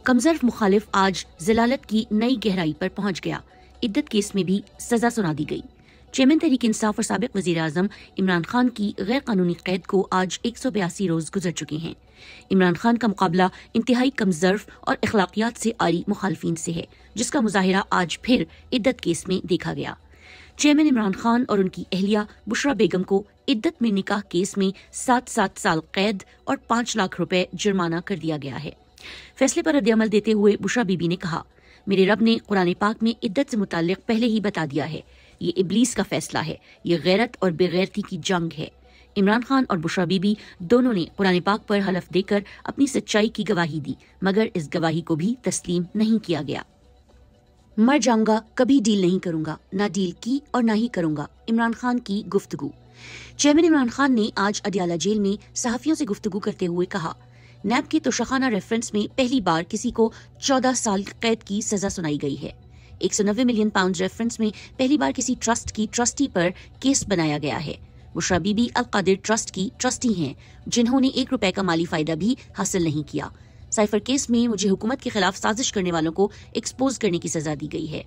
कमजर्फ मुखालिफ आज जलालत की नई गहराई पर पहुंच गया। इद्दत केस में भी सजा सुना दी गई। चेयरमैन तहरीक इंसाफ और साबिक वजीर आजम इमरान खान की गैर कानूनी कैद को आज 182 रोज गुजर चुके हैं। इमरान खान का मुकाबला इंतहाई कमजर्फ और अखलाकियात से आरी मुखालफिन से है, जिसका मुजाहिरा आज फिर इद्दत केस में देखा गया। चेयरमैन इमरान खान और उनकी अहलिया बुशरा बेगम को इद्दत में निकाह केस में 7 साल कैद और 5 लाख रुपए जुर्माना कर दिया गया है। फैसले पर रद्द-ए-अमल देते हुए बुशरा बीबी ने कहा, मेरे रब ने कुरान पाक में इद्दत से मुताल्लिक पहले ही बता दिया है। ये इब्लीस का फैसला है, ये गैरत और बेगैरती की जंग है। इमरान खान और बुशरा बीबी दोनों ने कुरान पाक पर हलफ देकर अपनी सच्चाई की गवाही दी, मगर इस गवाही को भी तस्लीम नहीं किया गया। मर जाऊंगा, कभी डील नहीं करूंगा, ना डील की और ना ही करूंगा। इमरान खान की गुफ्तगू। चेयरमैन इमरान खान ने आज अडियाला जेल में सहाफियों से गुफ्तगू करते हुए कहा, नैब के तोशाखाना रेफरेंस में पहली बार किसी को 14 साल कैद की सजा सुनाई गई है। 190 मिलियन पाउंड रेफरेंस में पहली बार किसी ट्रस्ट की ट्रस्टी पर केस बनाया गया है। बुशरा बीबी अल कादिर ट्रस्ट की ट्रस्टी हैं, जिन्होंने 1 रुपए का माली फायदा भी हासिल नहीं किया। साइफर केस में मुझे हुकूमत के खिलाफ साजिश करने वालों को एक्सपोज करने की सजा दी गई है।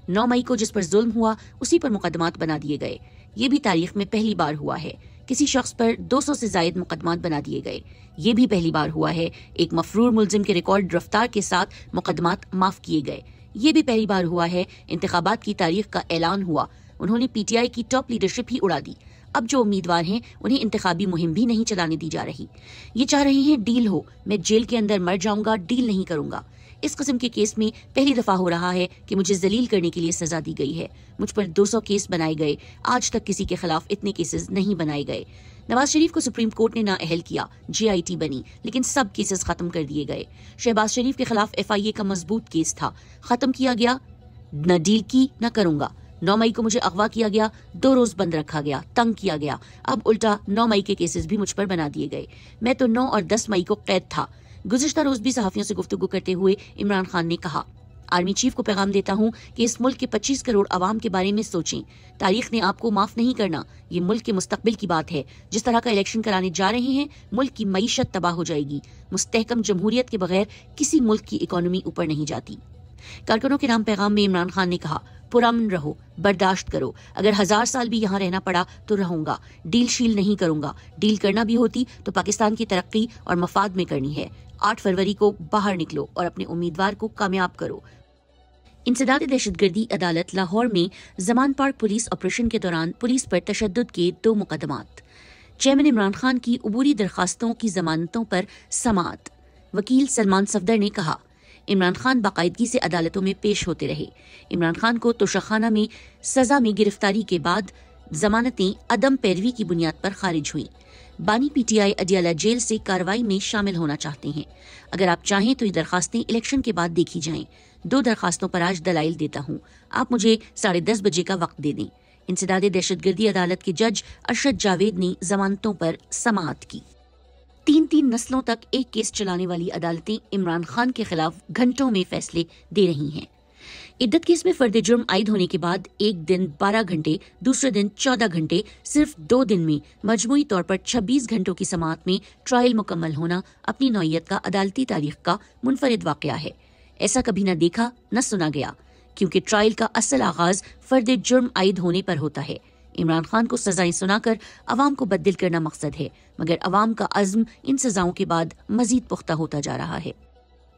9 मई को जिस पर जुल्म हुआ उसी पर मुकदमात बना दिए गए। ये भी तारीख में पहली बार हुआ है। किसी शख्स पर 200 से जायद मुकदमात बना दिए गए। ये भी पहली बार हुआ है। एक मफरूर मुलजिम के रिकॉर्ड रफ्तार के साथ मुकदमात माफ किए गए। ये भी पहली बार हुआ है। इंतखाबात की तारीख का ऐलान हुआ, उन्होंने पीटीआई की टॉप लीडरशिप ही उड़ा दी। अब जो उम्मीदवार हैं उन्हें इंतखाबी मुहिम भी नहीं चलाने दी जा रही। ये चाह रहे हैं डील हो, मैं जेल के अंदर मर जाऊंगा, डील नहीं करूंगा। इस किस्म के केस में पहली दफा हो रहा है कि मुझे जलील करने के लिए सजा दी गई है। मुझ पर 200 केस बनाए गए, आज तक किसी के खिलाफ इतने केसेस नहीं बनाए गए। नवाज शरीफ को सुप्रीम कोर्ट ने नाअहल किया, JIT बनी, लेकिन सब केसेस खत्म कर दिए गए। शहबाज शरीफ के खिलाफ FIA का मजबूत केस था, खत्म किया गया। न डील की न करूंगा। 9 मई को मुझे अगवा किया गया, 2 रोज बंद रखा गया, तंग किया गया। अब उल्टा 9 मई के केसेस भी मुझ पर बना दिए गए। मैं तो 9 और 10 मई को कैद था। गुज़िश्ता रोज भी सहाफियों से गुफ्तगू करते हुए इमरान खान ने कहा, आर्मी चीफ को पैगाम देता हूँ कि इस मुल्क के 25 करोड़ अवाम के बारे में सोचें। तारीख ने आपको माफ नहीं करना। ये मुल्क के मुस्तकबिल की बात है। जिस तरह का इलेक्शन कराने जा रहे हैं, मुल्क की मईशत तबाह हो जाएगी। मुस्तहकम जमहूरियत के बगैर किसी मुल्क की इकोनॉमी ऊपर नहीं जाती। कारकुनों के नाम पैगाम में इमरान खान ने कहा, पुरअमन रहो, बर्दाश्त करो। अगर 1000 साल भी यहाँ रहना पड़ा तो रहूंगा। डील शील नहीं करूंगा। डील करना भी होती तो पाकिस्तान की तरक्की और मफाद में करनी है। 8 फरवरी को बाहर निकलो और अपने उम्मीदवार को कामयाब करो। इंसदाद दहशतगर्दी अदालत लाहौर में जमान पार्क पुलिस ऑपरेशन के दौरान पुलिस पर तशद्दुद के 2 मुकदमात। चेयरमैन इमरान खान की उबूरी दरखास्तों की जमानतों पर समाअत। वकील सलमान सफदर ने कहा, इमरान खान बाकायदगी से अदालतों में पेश होते रहे। इमरान खान को तोशाखाना में सजा में गिरफ्तारी के बाद जमानतें अदम पैरवी की बुनियाद पर खारिज हुई। बानी PTI अडियाला जेल से कार्रवाई में शामिल होना चाहते हैं। अगर आप चाहें तो ये दरखास्तें इलेक्शन के बाद देखी जाएं। 2 दरखास्तों पर आज दलाइल देता हूँ। आप मुझे 10:30 बजे का वक्त दे दें। इंसदाद दहशतगर्दी अदालत के जज अरशद जावेद ने जमानतों पर समाअत की। 3 नस्लों तक एक केस चलाने वाली अदालतें इमरान खान के खिलाफ घंटों में फैसले दे रही हैं। इद्दत केस में फर्द जुर्म आयद होने के बाद एक दिन 12 घंटे, दूसरे दिन 14 घंटे, सिर्फ 2 दिन में मजमूई तौर पर 26 घंटों की समाअत में ट्रायल मुकम्मल होना अपनी नौइयत का अदालती तारीख का मुनफरिद वाकया है। ऐसा कभी न देखा न सुना गया, क्योंकि ट्रायल का असल आगाज फर्द जुर्म आयद होने पर होता है। इमरान खान को सजाएं सुनाकर अवाम को बददिल करना मकसद है, मगर अवाम का अज़्म इन सजाओं के बाद मजीद पुख्ता होता जा रहा है।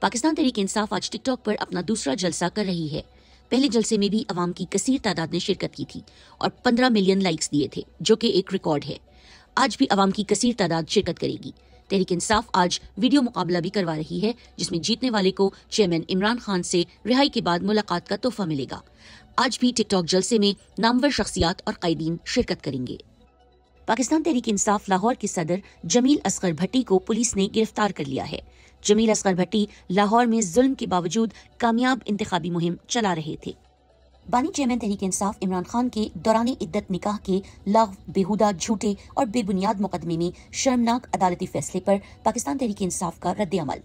पाकिस्तान तहरीक इंसाफ आज टिकटॉक पर अपना दूसरा जलसा कर रही है। पहले जलसे में भी अवाम की कसीर तादाद ने शिरकत की थी और 15 मिलियन लाइक्स दिए थे, जो कि एक रिकॉर्ड है। आज भी अवाम की कसीर तादाद शिरकत करेगी। तहरीक इंसाफ आज वीडियो मुकाबला भी करवा रही है, जिसमें जीतने वाले को चेयरमैन इमरान खान से रिहाई के बाद मुलाकात का तोहफा मिलेगा। आज भी टिकटॉक जलसे में नामवर शख्सियात और कायदीन शिरकत करेंगे। पाकिस्तान तहरीक इंसाफ लाहौर के सदर जमील असगर भट्टी को पुलिस ने गिरफ्तार कर लिया है। जमील असगर भट्टी लाहौर में जुल्म के बावजूद कामयाब इंतखाबी मुहिम चला रहे थे। बानी चेयरमैन तहरीक इंसाफ इमरान खान के दौरान इद्दत निकाह के लग़्व, बेहुदा, झूठे और बेबुनियाद मुकदमे में शर्मनाक अदालती फैसले पर पाकिस्तान तहरीक इंसाफ का रद्द-ए-अमल।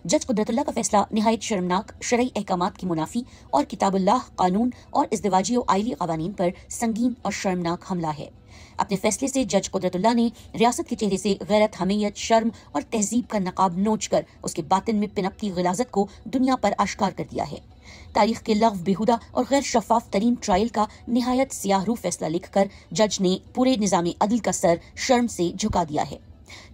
जज कुदरतुल्लाह का फैसला निहायत शर्मनाक, शरई अहकामात की मुनाफी और किताबुल्लाह कानून और इज़्दिवाजी और आइली क़वानीन पर संगीन और शर्मनाक हमला है। अपने फैसले से जज कुदरतुल्लाह ने रियासत के चेहरे से गैरत, हमीयत, शर्म और तहजीब का नकाब नोच कर उसके बातिन में पिनपती गिलाजत को दुनिया पर आश्कार कर दिया है। तारीख के लग़्व, बेहुदा और गैर शफाफ तरीन ट्रायल का निहायत सियाहरू फैसला लिखकर जज ने पूरे निज़ाम अदल का सर शर्म से झुका दिया है।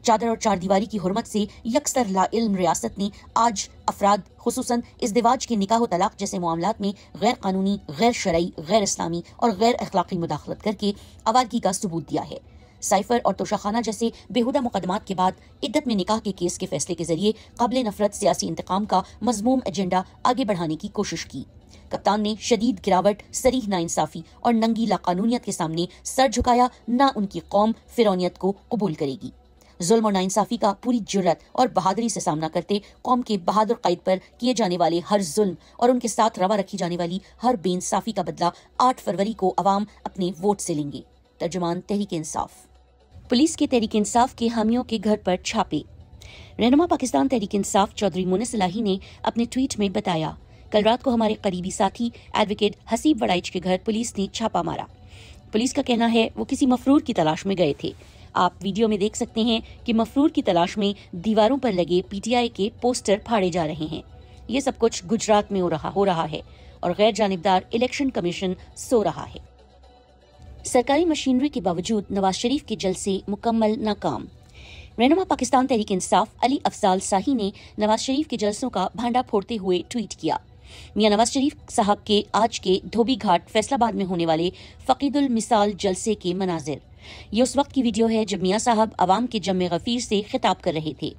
चादर और चार दीवारी की हुर्मत से यकसर लाइल्म रियासत ने आज अफराद, खुसूसन इज़्दिवाज के निकाह और तलाक जैसे मामलात में गैर कानूनी, गैर शरई, गैर इस्लामी और गैर अखलाकी मुदाखलत करके आवारगी का सबूत दिया है। साइफर और तोशाखाना जैसे बेहुदा मुकदमात के बाद इद्दत में निकाह के केस के फैसले के जरिए काबिल नफरत सियासी इंतकाम का मज़मूम एजेंडा आगे बढ़ाने की कोशिश की। कप्तान ने शदीद गिरावट, सरीह नाइंसाफी और नंगी लाकानूनियत के सामने सर झुकाया। ना उनकी कौम फिरौनियत को कबूल करेगी। जुल्म और नाइंसाफी का पूरी जुर्रत और बहादुरी से सामना करते कौम के बहादुर कैद पर किए जाने वाले हर जुल्म और उनके साथ रवा रखी जाने वाली हर बेइंसाफी का बदला 8 फरवरी को अवाम अपने वोट से लेंगे। तर्जुमान तहरीक इंसाफ। पुलिस के तहरीक इंसाफ के हामियों के घर पर छापे। रहनुमा पाकिस्तान तहरीक इंसाफ चौधरी मुनिस इलाही ने अपने ट्वीट में बताया, कल रात को हमारे करीबी साथी एडवोकेट हसीब वड़ाइच के घर पुलिस ने छापा मारा। पुलिस का कहना है वो किसी मफरूर की तलाश में गए थे। आप वीडियो में देख सकते हैं कि मफरूर की तलाश में दीवारों पर लगे पीटीआई के पोस्टर फाड़े जा रहे हैं। ये सब कुछ गुजरात में हो रहा है और गैर जानिबदार इलेक्शन कमीशन सो रहा है। सरकारी मशीनरी के बावजूद नवाज शरीफ के जलसे मुकम्मल नाकाम। रहनुमा पाकिस्तान तहरीक इंसाफ अली अफजाल शाही ने नवाज शरीफ के जलसों का भांडा फोड़ते हुए ट्वीट किया। मियां नवाज शरीफ साहब के आज के धोबी घाट फैसलाबाद में होने वाले फकीदुल मिसाल जलसे के मनाजिर। ये उस वक्त की वीडियो है जब मियां साहब अवाम के जम्मे गफीर से खिताब कर रहे थे।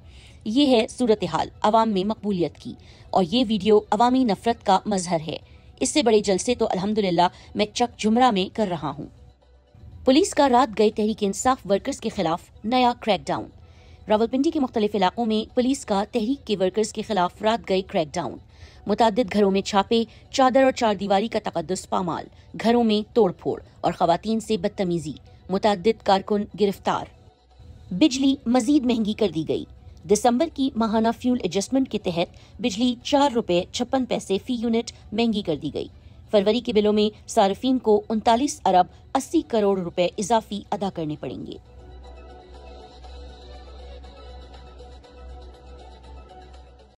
ये है सूरत हाल अवाम में मकबूलियत की और ये वीडियो अवामी नफरत का मजहर है। इससे बड़े जलसे तो अल्हम्दुलिल्लाह मैं चक झुमरा में कर रहा हूँ। पुलिस का रात गए तहरीक इंसाफ वर्कर्स के खिलाफ नया क्रैकडाउन। रावलपिंडी के मुख्तलिफ इलाकों में पुलिस का तहरीक के वर्कर्स के खिलाफ रात गए क्रैकडाउन। मुतादिद घरों में छापे, चादर और चार दीवारी का तकद्दुस पामाल, घरों में तोड़ फोड़ और खवातीन से बदतमीजी, मुतादिद कारकुन गिरफ्तार। बिजली मजीद महंगी कर दी गई। दिसंबर की माहाना फ्यूल एडजस्टमेंट के तहत बिजली 4 रुपए 56 पैसे फी यूनिट महंगी कर दी गई। फरवरी के बिलों में सार्फिन को 39 अरब 80 करोड़ रुपए इजाफी अदा करने पड़ेंगे।